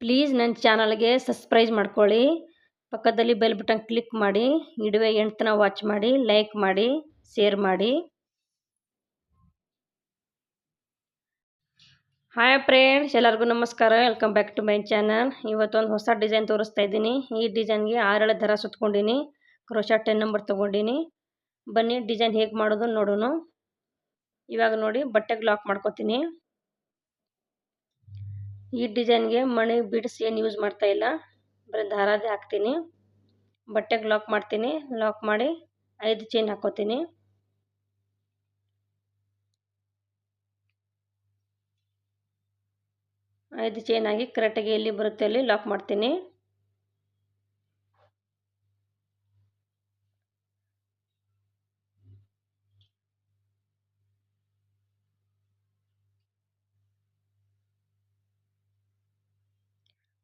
Please ನನ್ನ ಚಾನಲ್ಗೆ subscribe ಮಾಡ್ಕೊಳ್ಳಿ, ಪಕ್ಕದಲ್ಲಿ ಬೆಲ್ ಬಟನ್ ಕ್ಲಿಕ್ ಮಾಡಿ, ವಿಡಿಯೋ ಎಂಡ್ ತನಕ ವಾಚ್ ಮಾಡಿ, ಲೈಕ್ ಮಾಡಿ, ಶೇರ್ ಮಾಡಿ. ಹಾಯ್ ಫ್ರೆಂಡ್ಸ್, ಎಲ್ಲರಿಗೂ ನಮಸ್ಕಾರ. Welcome back to my channel. ಇವತ್ತೊಂದು ಹೊಸ ಡಿಸೈನ್ ತೋರಿಸ್ತಾ ಇದ್ದೀನಿ. ಈ ಡಿಸೈನ್ಗೆ 6 ದರ ಸುತ್ಕೊಂಡಿನಿ, ಕ್ರೋಶಾ 10 ನಂಬರ್ ತೊಗೊಂಡಿನಿ. ಬನ್ನಿ ಡಿಸೈನ್ ಹೇಗೆ ಮಾಡೋದು ನೋಡೋಣ. ಇವಾಗ ನೋಡಿ ಬಟ್ಟೆಗೆ ಲಾಕ್ ಮಾಡ್ಕೊತೀನಿ. ಈ ಡಿಸೈನ್ಗೆ ಮಣಿ ಬೀಡ್ಸ್ ಏನು ಯೂಸ್ ಮಾಡ್ತಾ ಇಲ್ಲ, ಬರೀ ದಾರದೇ ಹಾಕ್ತೀನಿ. ಬಟ್ಟೆಗೆ ಲಾಕ್ ಮಾಡ್ತೀನಿ. ಲಾಕ್ ಮಾಡಿ 5 ಚೈನ್ ಹಾಕೋತೀನಿ. ಐದು ಚೈನ್ ಆಗಿ ಕರೆಕ್ಟಾಗಿ ಎಲ್ಲಿ ಬರುತ್ತೆ ಅಲ್ಲಿ ಲಾಕ್ ಮಾಡ್ತೀನಿ.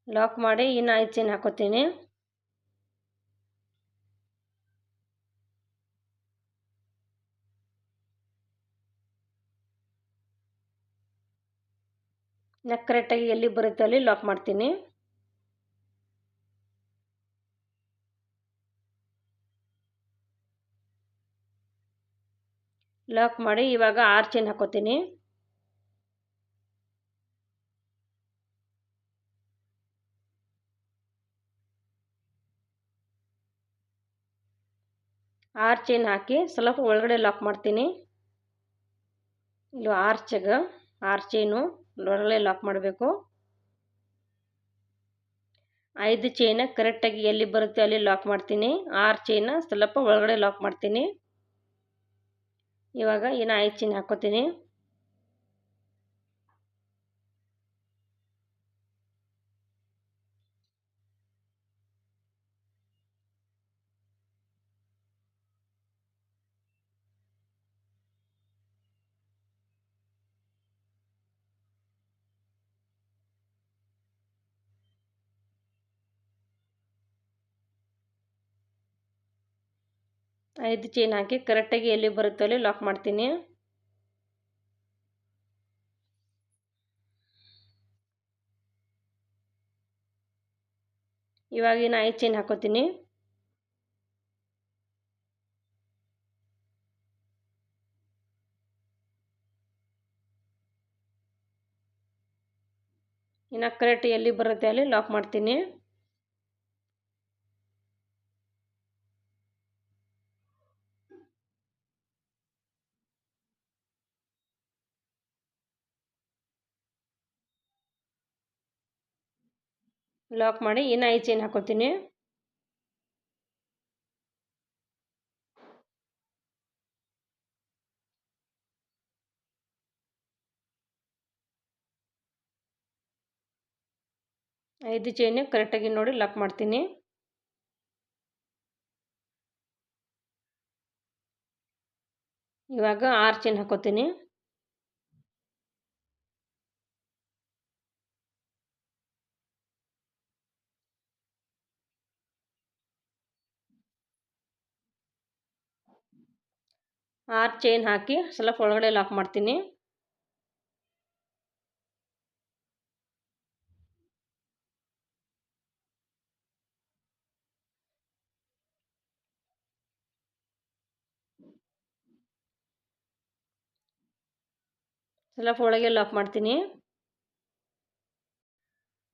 ಲಾಕ್ ಮಾಡಿ ಇನ್ನು 5 ಚೈನ್ ಹಾಕೋತೀನಿ. ಕರೆಕ್ಟಾಗಿ ಎಲ್ಲಿ ಬರುತ್ತೆ ಅಲ್ಲಿ ಲಾಕ್ ಮಾಡ್ತೀನಿ. ಲಾಕ್ ಮಾಡಿ ಇವಾಗ 6 ಚೈನ್ ಹಾಕೋತೀನಿ. ಆರು ಚೈನ್ ಹಾಕಿ ಸ್ವಲ್ಪ ಒಳಗಡೆ ಲಾಕ್ ಮಾಡ್ತೀನಿ. ಇಲ್ಲಿ ಆರ್ಚ್ಗೆ 6 ಚೈನು ಒಳಗಡೆ ಲಾಕ್ ಮಾಡಬೇಕು. 5 ಚೈನ ಕರೆಕ್ಟಾಗಿ ಎಲ್ಲಿ ಬರುತ್ತೆ ಅಲ್ಲಿ ಲಾಕ್ ಮಾಡ್ತೀನಿ. 6 ಚೈನ ಸ್ವಲ್ಪ ಒಳಗಡೆ ಲಾಕ್ ಮಾಡ್ತೀನಿ. ಇವಾಗ ಇನ್ನು 5 ಚೈನ್ ಹಾಕೋತೀನಿ. ಐದು ಚೈನ್ ಹಾಕಿ ಕರೆಕ್ಟಾಗಿ ಎಲ್ಲಿ ಬರುತ್ತೆ ಅಲ್ಲಿ ಲಾಕ್ ಮಾಡ್ತೀನಿ. ಇವಾಗ ಇನ್ನು 5 ಚೈನ್ ಹಾಕೋತೀನಿ. ಇನ್ನು ಕರೆಕ್ಟ್ ಎಲ್ಲಿ ಬರುತ್ತೆ ಅಲ್ಲಿ ಲಾಕ್ ಮಾಡ್ತೀನಿ. ಲಾಕ್ ಮಾಡಿ ಇನ್ನು 5 ಚೈನ್ ಹಾಕೋತೀನಿ. ಐದು ಚೈನ್ ಕರೆಕ್ಟಾಗಿ ನೋಡಿ ಲಾಕ್ ಮಾಡ್ತೀನಿ. ಇವಾಗ 6 ಚೈನ್ ಹಾಕೋತೀನಿ. ಆರು ಚೈನ್ ಹಾಕಿ ಸ್ವಲ್ಪ ಒಳಗಡೆ ಲಾಕ್ ಮಾಡ್ತೀನಿ. ಸ್ವಲ್ಪ ಒಳಗೆ ಲಾಕ್ ಮಾಡ್ತೀನಿ.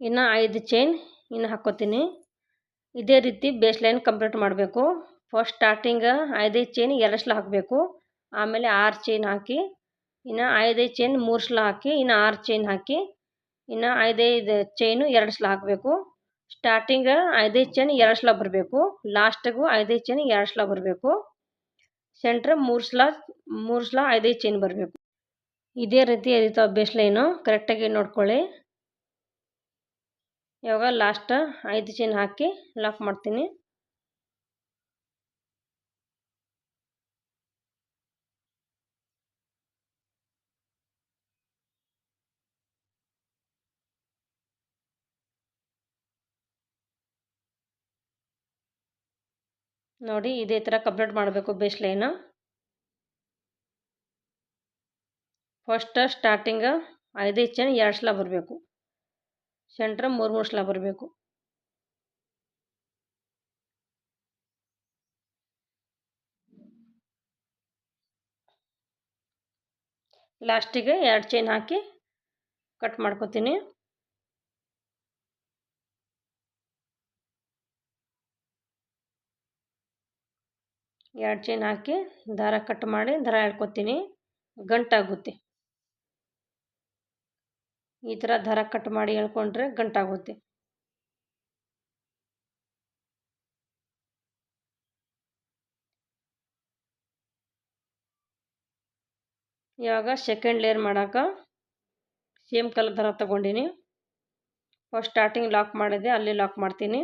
ಇನ್ನು 5 ಚೈನ್ ಇನ್ನು ಹಾಕೋತೀನಿ. ಇದೇ ರೀತಿ ಬೇಸ್ ಲೈನ್ ಕಂಪ್ಲೀಟ್ ಮಾಡಬೇಕು. ಫಸ್ಟ್ ಸ್ಟಾರ್ಟಿಂಗ್ 5 ಚೈನ್ 2 ಸಲ ಹಾಕಬೇಕು. ಆಮೇಲೆ 6 ಚೈನ್ ಹಾಕಿ ಇನ್ನು 5 ಚೈನ್ 3 ಸಲ ಹಾಕಿ ಇನ್ನು 6 ಚೈನ್ ಹಾಕಿ ಇನ್ನು 5 ಚೈನು 2 ಸಲ ಹಾಕಬೇಕು. ಸ್ಟಾರ್ಟಿಂಗ್ 5 ಚೈನ್ 2 ಸಲ ಬರಬೇಕು. ಲಾಸ್ಟಿಗೂ 5 ಚೈನ್ 2 ಸಲ ಬರಬೇಕು. ಸೆಂಟ್ರ್ 3 ಸಲ 5 ಚೈನ್ ಬರಬೇಕು. ಇದೇ ರೀತಿ ಇರ್ತಾವೆ ಬೇಸ್ ಲೈನು, ಕರೆಕ್ಟಾಗಿ ನೋಡ್ಕೊಳ್ಳಿ. ಇವಾಗ ಲಾಸ್ಟ್ 5 ಚೈನ್ ಹಾಕಿ ಲಾಕ್ ಮಾಡ್ತೀನಿ. ನೋಡಿ ಇದೇ ಥರ ಕಂಪ್ಲೀಟ್ ಮಾಡಬೇಕು base line. First starting 5 chain 2 ಸಲ ಬರಬೇಕು. ಸೆಂಟ್ರ್ 3 ಸಲ ಬರಬೇಕು. ಲಾಸ್ಟಿಗೆ 2 ಚೈನ್ ಹಾಕಿ ಕಟ್ ಮಾಡ್ಕೊತೀನಿ. ಎರಡು ಚೈನ್ ಹಾಕಿ ದಾರ ಕಟ್ ಮಾಡಿ ದಾರ ಎಳ್ಕೊತೀನಿ. ಗಂಟಾಗುತ್ತೆ. ಈ ಥರ ದಾರ ಕಟ್ ಮಾಡಿ ಎಳ್ಕೊಂಡ್ರೆ ಗಂಟಾಗುತ್ತೆ. ಇವಾಗ ಸೆಕೆಂಡ್ ಲೇಯರ್ ಮಾಡೋಕೆ ಸೇಮ್ ಕಲರ್ ದಾರ ತಗೊಂಡಿನಿ. ಫಸ್ಟ್ ಸ್ಟಾರ್ಟಿಂಗ್ ಲಾಕ್ ಮಾಡಿದೆ ಅಲ್ಲಿ ಲಾಕ್ ಮಾಡ್ತೀನಿ.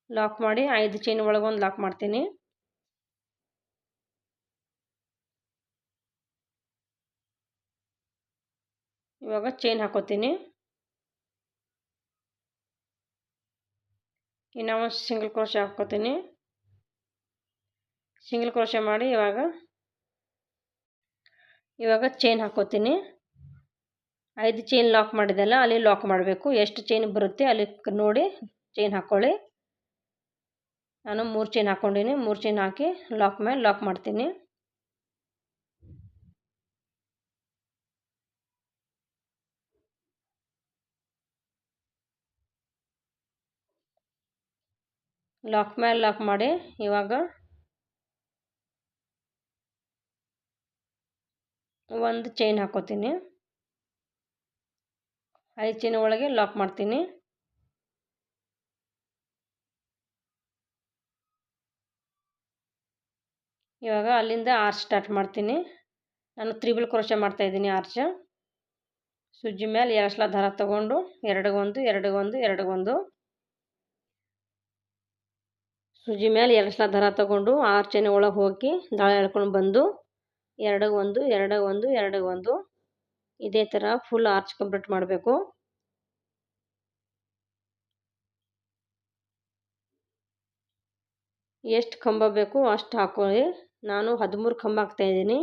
ಲಾಕ್ ಮಾಡಿ 5 ಚೈನ್ ಒಳಗೊಂದು ಲಾಕ್ ಮಾಡ್ತೀನಿ. ಇವಾಗ ಚೈನ್ ಹಾಕೋತೀನಿ. ಇನ್ನು ಒಂದು ಸಿಂಗಲ್ ಕ್ರೋಶೆ ಹಾಕೋತೀನಿ. ಸಿಂಗಲ್ ಕ್ರೋಶೆ ಮಾಡಿ ಇವಾಗ ಚೈನ್ ಹಾಕೋತೀನಿ. 5 ಚೈನ್ ಲಾಕ್ ಮಾಡಿದೆಲ್ಲ ಅಲ್ಲಿ ಲಾಕ್ ಮಾಡಬೇಕು. ಎಷ್ಟು ಚೈನ್ ಬರುತ್ತೆ ಅಲ್ಲಿ ನೋಡಿ ಚೈನ್ ಹಾಕ್ಕೊಳ್ಳಿ. ನಾನು 3 ಚೈನ್ ಹಾಕ್ಕೊಂಡಿನಿ. 3 ಚೈನ್ ಹಾಕಿ ಲಾಕ್ ಮೇಲೆ ಲಾಕ್ ಮಾಡ್ತೀನಿ. ಲಾಕ್ ಮೇಲೆ ಲಾಕ್ ಮಾಡಿ ಇವಾಗ ಒಂದು ಚೈನ್ ಹಾಕೋತೀನಿ. 5 ಚೈನ್ ಒಳಗೆ ಲಾಕ್ ಮಾಡ್ತೀನಿ. ಇವಾಗ ಅಲ್ಲಿಂದ ಆರ್ಚ್ ಸ್ಟಾರ್ಟ್ ಮಾಡ್ತೀನಿ. ನಾನು ತ್ರಿಬಲ್ ಕ್ರೋಶೆ ಮಾಡ್ತಾ ಇದ್ದೀನಿ. ಆರ್ಚ್ ಸುಜ್ಜಿ ಮೇಲೆ 2 ಸಲ ದಾರ ತಗೊಂಡು 2 ಒಂದು 2 ಒಂದು 2 ಒಂದು ಸುಜ್ಜಿ ಮೇಲೆ 2 ಸಲ ದಾರ ತಗೊಂಡು ಆರ್ಚಿನ ಒಳಗೆ ಹೋಗಿ ದಾಳ ಎಳ್ಕೊಂಡು ಬಂದು 2 ಒಂದು 2 ಒಂದು 2 ಒಂದು ಇದೇ ಥರ ಫುಲ್ ಆರ್ಚ್ ಕಂಪ್ಲೀಟ್ ಮಾಡಬೇಕು. ಎಷ್ಟು ಕಂಬ ಬೇಕು ಅಷ್ಟು ಹಾಕೊಳ್ಳಿ. ನಾನು 13 ಕಂಬ ಹಾಕ್ತಾಯಿದ್ದೀನಿ.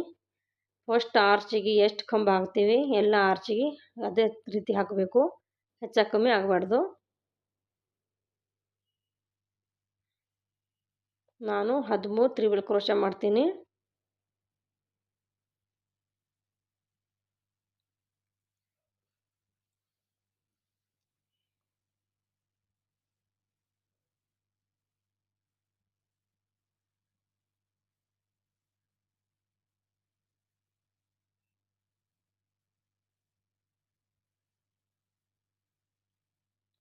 ಫಸ್ಟ್ ಆರ್ಚಿಗೆ ಎಷ್ಟು ಕಂಬ ಹಾಕ್ತೀವಿ ಎಲ್ಲ ಆರ್ಚಿಗೆ ಅದೇ ರೀತಿ ಹಾಕಬೇಕು. ಹೆಚ್ಚು ಕಮ್ಮಿ ಆಗಬಾರ್ದು. ನಾನು 13 ತ್ರಿಬಲ್ ಕ್ರೋಶೆ ಮಾಡ್ತೀನಿ.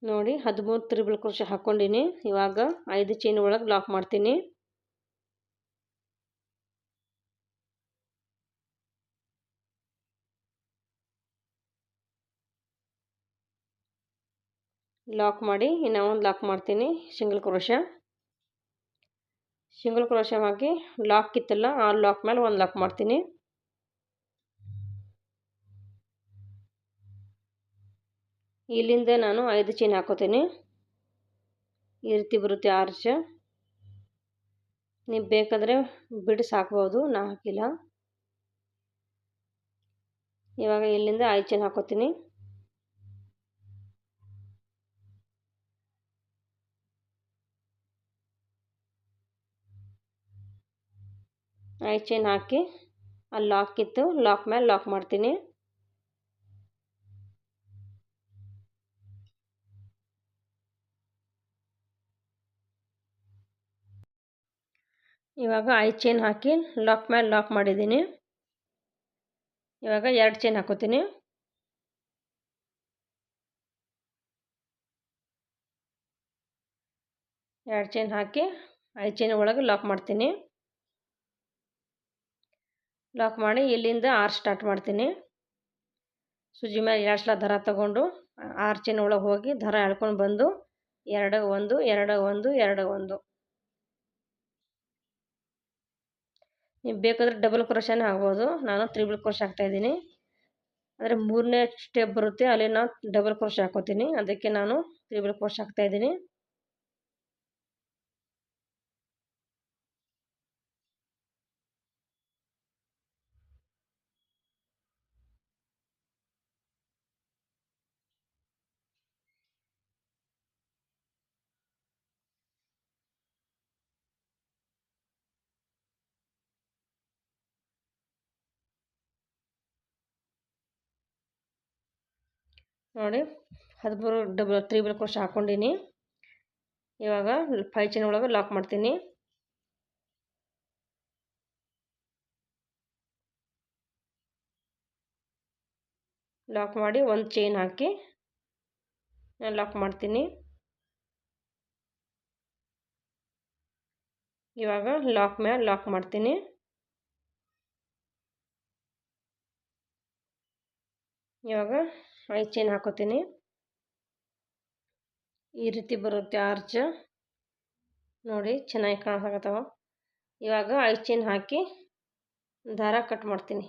ನೋಡಿ 13 ತ್ರಿಬಲ್ ಕ್ರೋಶೆ ಹಾಕ್ಕೊಂಡಿನಿ. ಇವಾಗ 5 ಚೈನ್ ಒಳಗೆ ಲಾಕ್ ಮಾಡ್ತೀನಿ. ಲಾಕ್ ಮಾಡಿ ಇನ್ನು ಒಂದು ಲಾಕ್ ಮಾಡ್ತೀನಿ. ಸಿಂಗಲ್ ಕ್ರೋಶೆ ಹಾಕಿ ಲಾಕ್ ಇತ್ತಲ್ಲ ಆ ಲಾಕ್ ಮೇಲೆ ಒಂದು ಲಾಕ್ ಮಾಡ್ತೀನಿ. ಇಲ್ಲಿಂದ ನಾನು 5 ಚೈನ್ ಹಾಕೋತೀನಿ. ಈ ರೀತಿ ಬರುತ್ತೆ ಆರ್ಚ್. ನೀವು ಬೇಕಾದರೆ ಬಿಡಿಸಿ ಹಾಕ್ಬೋದು, ನಾ ಹಾಕಿಲ್ಲ. ಇವಾಗ ಇಲ್ಲಿಂದ 5 ಚೈನ್ ಹಾಕೋತೀನಿ. ಚೈನ್ ಹಾಕಿ ಅಲ್ಲಿ ಲಾಕ್ ಇತ್ತು ಲಾಕ್ ಮೇಲೆ ಲಾಕ್ ಮಾಡ್ತೀನಿ. ಇವಾಗ 5 ಚೈನ್ ಹಾಕಿ ಲಾಕ್ ಮೇಲೆ ಲಾಕ್ ಮಾಡಿದ್ದೀನಿ. ಇವಾಗ 2 ಚೈನ್ ಹಾಕೋತೀನಿ. ಎರಡು ಚೈನ್ ಹಾಕಿ 5 ಚೈನ್ ಒಳಗೆ ಲಾಕ್ ಮಾಡ್ತೀನಿ. ಲಾಕ್ ಮಾಡಿ ಇಲ್ಲಿಂದ ಆರ್ಚ್ ಸ್ಟಾರ್ಟ್ ಮಾಡ್ತೀನಿ. ಸುಜಿ ಮೇಲೆ 2 ಸಲ ದಾರ ತಗೊಂಡು ಆರ್ಚಿನ ಒಳಗೆ ಹೋಗಿ ದಾರ ಎಳ್ಕೊಂಡು ಬಂದು 2 ಒಂದು 2 ಒಂದು 2 ಒಂದು ನೀವು ಬೇಕಾದರೆ ಡಬಲ್ ಕ್ರೋಶೆನೇ ಆಗ್ಬೋದು. ನಾನು ತ್ರಿಬಲ್ ಕ್ರೋಶೆ ಹಾಕ್ತಾಯಿದ್ದೀನಿ. ಅಂದರೆ 3ನೇ ಸ್ಟೆಪ್ ಬರುತ್ತೆ ಅಲ್ಲಿ ನಾನು ಡಬಲ್ ಕ್ರೋಶೆ ಹಾಕೋತೀನಿ. ಅದಕ್ಕೆ ನಾನು ತ್ರಿಬಲ್ ಕ್ರೋಶೆ ಹಾಕ್ತಾಯಿದ್ದೀನಿ. ನೋಡಿ 13 ತ್ರಿಬಲ್ ಕ್ರೋಶ ಹಾಕ್ಕೊಂಡೀನಿ. ಇವಾಗ 5 ಚೈನ್ ಒಳಗೆ ಲಾಕ್ ಮಾಡ್ತೀನಿ. ಲಾಕ್ ಮಾಡಿ ಒಂದು ಚೈನ್ ಹಾಕಿ ನಾನು ಲಾಕ್ ಮಾಡ್ತೀನಿ. ಇವಾಗ ಲಾಕ್ ಮೇಲೆ ಲಾಕ್ ಮಾಡ್ತೀನಿ. ಇವಾಗ 5 ಚೈನ್ ಹಾಕೋತೀನಿ. ಈ ರೀತಿ ಬರುತ್ತೆ ಆರ್ಚ್. ನೋಡಿ ಚೆನ್ನಾಗಿ ಕಾಣಿಸಕತ್ತವ. ಇವಾಗ 5 ಚೈನ್ ಹಾಕಿ ದಾರ ಕಟ್ ಮಾಡ್ತೀನಿ.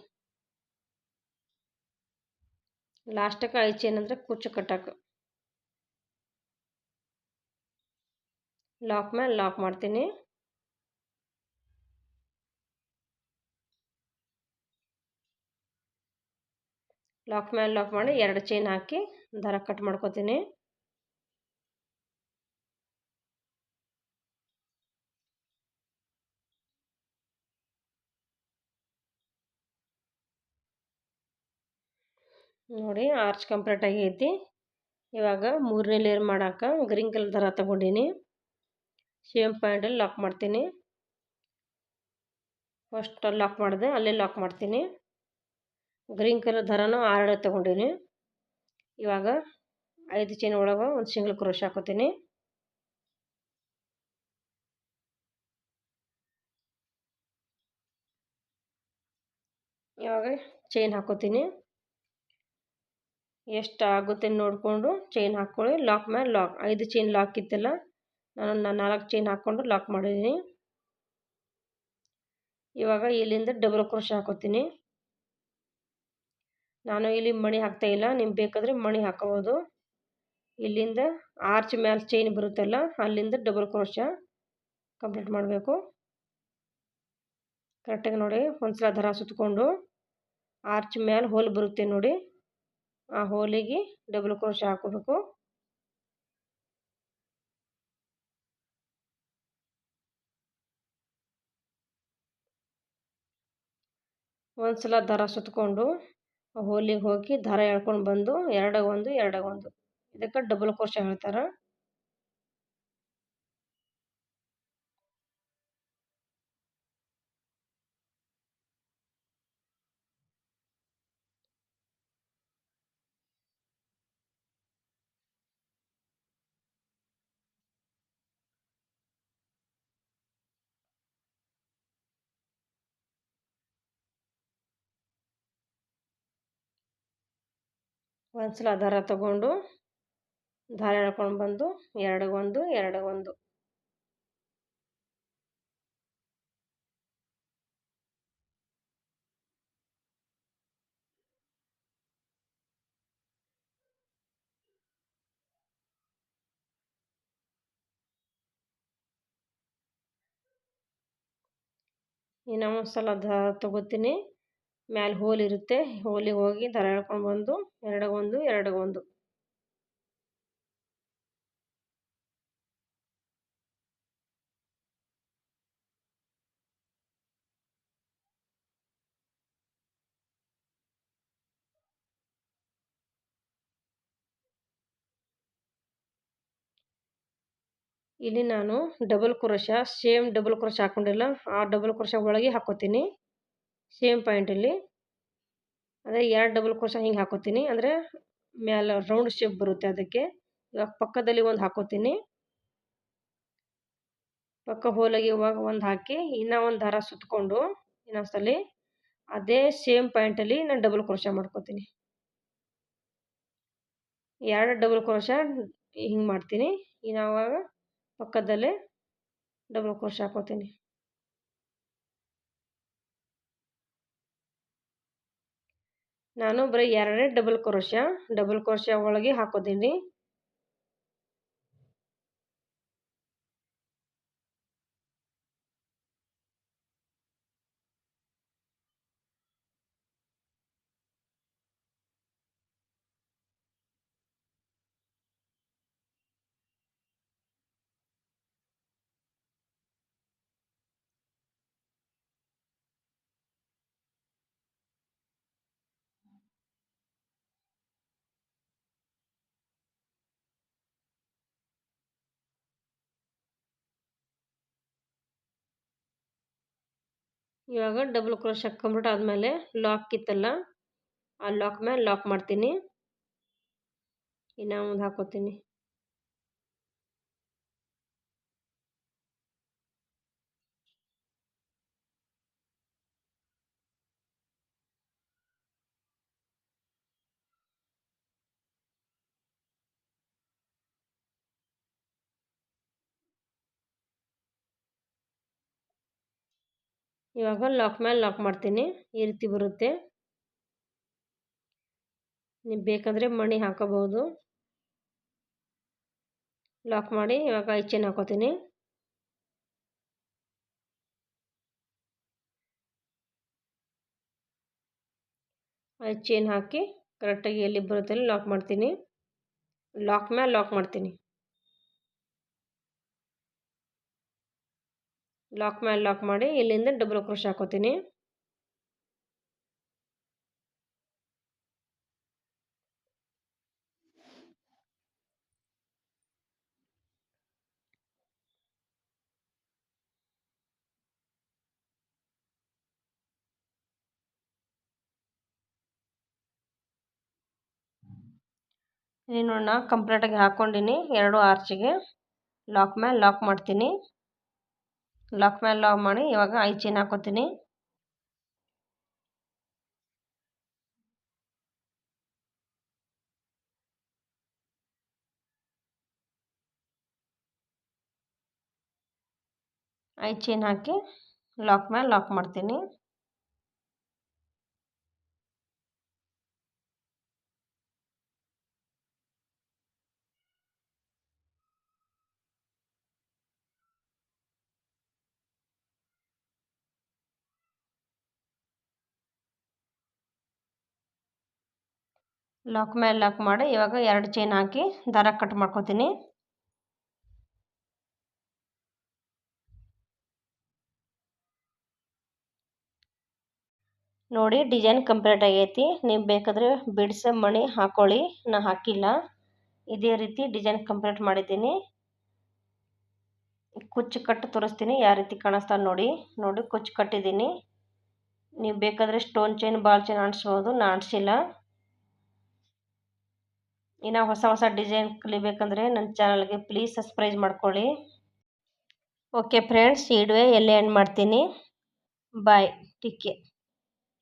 ಲಾಸ್ಟಕ್ಕೆ 5 ಚೈನ್ ಅಂದರೆ ಕುಚ್ಚು ಕಟ್ಟಕ್ಕೆ. ಲಾಕ್ ಮೇಲೆ ಲಾಕ್ ಮಾಡ್ತೀನಿ. ಲಾಕ್ ಮೇಲೆ ಲಾಕ್ ಮಾಡಿ 2 ಚೈನ್ ಹಾಕಿ ದಾರ ಕಟ್ ಮಾಡ್ಕೋತೀನಿ. ನೋಡಿ ಆರ್ಚ್ ಕಂಪ್ಲೀಟ್ ಆಗೈತಿ. ಇವಾಗ 3ನೇ ಲೇಯರ್ ಮಾಡೋಕೆ ಗ್ರೀನ್ ಕಲರ್ ದಾರ ತಗೊಂಡಿನಿ. ಸೇಮ್ ಪಾಯಿಂಟಲ್ಲಿ ಲಾಕ್ ಮಾಡ್ತೀನಿ. ಫಸ್ಟ್ ಲಾಕ್ ಮಾಡಿದೆ ಅಲ್ಲೇ ಲಾಕ್ ಮಾಡ್ತೀನಿ. ಗ್ರೀನ್ ಕಲರ್ ದಾರನೂ 6 ತಗೊಂಡಿನಿ. ಇವಾಗ 5 ಚೈನ್ ಒಳಗೆ ಒಂದು ಸಿಂಗಲ್ ಕ್ರೋಶ ಹಾಕೋತೀನಿ. ಇವಾಗ ಚೈನ್ ಹಾಕೋತೀನಿ. ಎಷ್ಟು ಆಗುತ್ತೆ ನೋಡಿಕೊಂಡು ಚೈನ್ ಹಾಕ್ಕೊಳ್ಳಿ. ಲಾಕ್ ಮೇಲೆ ಲಾಕ್ 5 ಚೈನ್ ಲಾಕ್ ಇತ್ತಲ್ಲ, ನಾನು 4 ಚೈನ್ ಹಾಕ್ಕೊಂಡು ಲಾಕ್ ಮಾಡಿದ್ದೀನಿ. ಇವಾಗ ಇಲ್ಲಿಂದ ಡಬಲ್ ಕ್ರೋಶ ಹಾಕೋತೀನಿ. ನಾನು ಇಲ್ಲಿ ಮಣಿ ಹಾಕ್ತಾ ಇಲ್ಲ, ನಿಮ್ಗೆ ಬೇಕಾದರೆ ಮಣಿ ಹಾಕೋಬೋದು. ಇಲ್ಲಿಂದ ಆರ್ಚ್ ಮೇಲೆ ಚೈನ್ ಬರುತ್ತಲ್ಲ, ಅಲ್ಲಿಂದ ಡಬಲ್ ಕ್ರೋಶ ಕಂಪ್ಲೀಟ್ ಮಾಡಬೇಕು. ಕರೆಕ್ಟಾಗಿ ನೋಡಿ ಒಂದ್ಸಲ ದಾರ ಸುತ್ತಕೊಂಡು ಆರ್ಚ್ ಮೇಲೆ ಹೋಲ್ ಬರುತ್ತೆ ನೋಡಿ, ಆ ಹೋಲಿಗೆ ಡಬಲ್ ಕ್ರೋಶ ಹಾಕೋಬೇಕು. ಒಂದ್ಸಲ ದಾರ ಸುತ್ತಕೊಂಡು ಹೋಲಿಗೆ ಹೋಗಿ ದಾರ ಎಳ್ಕೊಂಡು ಬಂದು ಎರಡಾಗ ಒಂದು ಇದಕ್ಕೆ ಡಬಲ್ ಕ್ರೋಶ ಹೇಳ್ತಾರೆ. ಒಂದ್ಸಲ ದಾರ ತಗೊಂಡು ದಾರ ಎಳ್ಕೊಂಡು ಬಂದು ಎರಡಾಗ ಒಂದು ಇನ್ನು ಒಂದ್ಸಲ ದಾರ ತಗೋತೀನಿ. ಮ್ಯಾಲೆ ಹೋಲ್ ಇರುತ್ತೆ, ಹೋಲಿಗೆ ಹೋಗಿ ದಾರ ಎಳ್ಕೊಂಡು ಬಂದು ಎರಡಾಗ ಒಂದು ಇಲ್ಲಿ ನಾನು double crochet same double crochet ಹಾಕೊಂಡಿಲ್ಲ, ಆ ಡಬಲ್ ಕ್ರೋಶ ಒಳಗೆ ಹಾಕೋತೀನಿ. ಸೇಮ್ ಪಾಯಿಂಟಲ್ಲಿ ಅಂದರೆ 2 ಡಬಲ್ ಕ್ರೋಶ ಹಿಂಗೆ ಹಾಕೋತೀನಿ, ಅಂದರೆ ಮ್ಯಾಲೆ ರೌಂಡ್ ಶೇಪ್ ಬರುತ್ತೆ ಅದಕ್ಕೆ. ಇವಾಗ ಪಕ್ಕದಲ್ಲಿ ಒಂದು ಹಾಕೋತೀನಿ. ಪಕ್ಕ ಹೋಲಿಗೆ ಇವಾಗ ಒಂದು ಹಾಕಿ ಇನ್ನೂ ಒಂದು ದಾರ ಸುತ್ತಕೊಂಡು ಇನ್ನೊಂದ್ಸಲಿ ಅದೇ ಸೇಮ್ ಪಾಯಿಂಟಲ್ಲಿ ನಾನು ಡಬಲ್ ಕ್ರೋಶ ಮಾಡ್ಕೋತೀನಿ. 2 ಡಬಲ್ ಕ್ರೋಶ ಹಿಂಗೆ ಮಾಡ್ತೀನಿ. ಇನ್ನು ಆವಾಗ ಪಕ್ಕದಲ್ಲೇ ಡಬಲ್ ಕ್ರೋಶ ಹಾಕೋತೀನಿ. ನಾನು ಬರೀ 2 ಡಬಲ್ ಕ್ರೋಶ ಒಳಗೆ ಹಾಕೋತೀನಿ. ಇವಾಗ ಡಬಲ್ ಕ್ರೋಶೆ ಕಂಪ್ಲೀಟ್ ಆದಮೇಲೆ ಲಾಕ್ ಇತ್ತಲ್ಲ ಆ ಲಾಕ್ ಮೇಲೆ ಲಾಕ್ ಮಾಡ್ತೀನಿ. ಇನ್ನು ಒಂದು ಹಾಕೋತೀನಿ. ಇವಾಗ ಲಾಕ್ ಮೇಲೆ ಲಾಕ್ ಮಾಡ್ತೀನಿ. ಈ ರೀತಿ ಬರುತ್ತೆ. ನೀವು ಬೇಕಂದರೆ ಮಣಿ ಹಾಕೋಬಹುದು. ಲಾಕ್ ಮಾಡಿ ಇವಾಗ ಐ ಚೈನ್ ಹಾಕೋತೀನಿ. ಐ ಚೈನ್ ಹಾಕಿ ಕರೆಕ್ಟಾಗಿ ಎಲ್ಲಿ ಬರುತ್ತೆ ಲಾಕ್ ಮಾಡ್ತೀನಿ. ಲಾಕ್ ಮೇಲೆ ಲಾಕ್ ಮಾಡ್ತೀನಿ. ಲಾಕ್ ಮೇಲೆ ಲಾಕ್ ಮಾಡಿ ಇಲ್ಲಿಂದ ಡಬಲ್ ಕ್ರೋಶೆ ಹಾಕೋತೀನಿ. ಇನ್ನು ನಾನು ಕಂಪ್ಲೀಟಾಗಿ ಹಾಕ್ಕೊಂಡಿನಿ 2 ಆರ್ಚಿಗೆ. ಲಾಕ್ ಮೇಲೆ ಲಾಕ್ ಮಾಡ್ತೀನಿ. ಲಾಕ್ ಮೇಲೆ ಲಾಕ್ ಮಾಡಿ ಇವಾಗ ಐ ಚೈನ್ ಹಾಕೋತೀನಿ. ಐ ಚೈನ್ ಹಾಕಿ ಲಾಕ್ ಮೇಲೆ ಲಾಕ್ ಮಾಡ್ತೀನಿ. ಲಾಕ್ ಮೇಲೆ ಲಾಕ್ ಮಾಡಿ ಇವಾಗ 2 ಚೈನ್ ಹಾಕಿ ದಾರ ಕಟ್ ಮಾಡ್ಕೊತೀನಿ. ನೋಡಿ ಡಿಸೈನ್ ಕಂಪ್ಲೀಟ್ ಆಗೈತಿ. ನೀವು ಬೇಕಾದರೆ ಬಿಡ್ಸ್ ಮಣಿ ಹಾಕೊಳ್ಳಿ, ನಾ ಹಾಕಿಲ್ಲ. ಇದೇ ರೀತಿ ಡಿಸೈನ್ ಕಂಪ್ಲೀಟ್ ಮಾಡಿದ್ದೀನಿ. ಕುಚ್ಚು ಕಟ್ಟು ತೋರಿಸ್ತೀನಿ ಯಾವ ರೀತಿ ಕಾಣಿಸ್ತಾ ನೋಡಿ. ಕುಚ್ಚು ಕಟ್ಟಿದ್ದೀನಿ. ನೀವು ಬೇಕಾದರೆ ಸ್ಟೋನ್ ಚೈನ್ ಬಾಲ್ ಚೈನ್ ಅಂಟಿಸ್ಬೋದು, ನಾ ಅಂಟಿಸಿಲ್ಲ. ಇನ್ನು ಹೊಸ ಡಿಸೈನ್ ಕಲಿಬೇಕಂದ್ರೆ ನನ್ನ ಚಾನಲ್ಗೆ ಪ್ಲೀಸ್ ಸಬ್ಸ್ಕ್ರೈಬ್ ಮಾಡ್ಕೊಳ್ಳಿ. ಓಕೆ ಫ್ರೆಂಡ್ಸ್, ಈ ವಿಡಿಯೋ ಎಲ್ಲೇ ಎಂಡ್ ಮಾಡ್ತೀನಿ. ಬಾಯ್, ಟೇಕ್ ಕೇರ್.